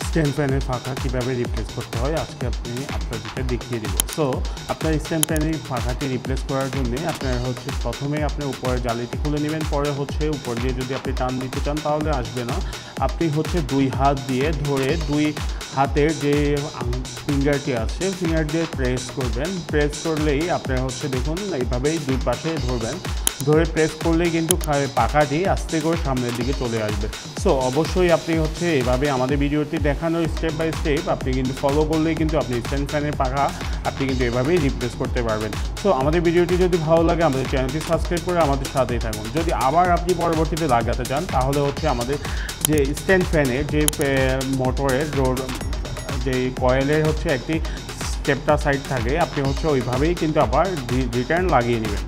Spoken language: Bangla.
স্ট্যান্ড ফ্যানের পাখা কীভাবে রিপ্লেস করতে হয় আজকে আপনাদেরকে দেখিয়ে দেব। সো আপনার স্ট্যান্ড ফ্যানের পাখাটি রিপ্লেস করার জন্য আপনার প্রথমে আপনি উপরের জালিটি খুলে নেবেন, পরে উপর দিয়ে যদি আপনি টান দিতে চান তাহলে আসবে না। আপনি দুই হাত দিয়ে ধরে দুই হাতের যে ফিঙ্গারটি আছে ফিঙ্গার দিয়ে প্রেস করবেন। প্রেস করলেই আপনার দেখুন এইভাবেই দুই পাশে ধরবেন, ধরে প্রেস করলেই কিন্তু পাখাটি আস্তে করে সামনের দিকে চলে আসবে। সো অবশ্যই আপনি এইভাবে আমাদের ভিডিওটি দেখানোর স্টেপ বাই স্টেপ আপনি কিন্তু ফলো করলেই কিন্তু আপনি স্ট্যান্ড ফ্যানের পাখা আপনি কিন্তু এভাবেই রিপ্লেস করতে পারবেন। সো আমাদের ভিডিওটি যদি ভালো লাগে আমাদের চ্যানেলটি সাবস্ক্রাইব করে আমাদের সাথেই থাকুন। যদি আবার আপনি পরবর্তীতে লাগাতে চান তাহলে আমাদের যে স্ট্যান্ড ফ্যানের যে মোটরের যে কয়েলের একটি স্টেপটা সাইড থাকে আপনি ওইভাবেই কিন্তু আবার রিটার্ন লাগিয়ে নেবেন।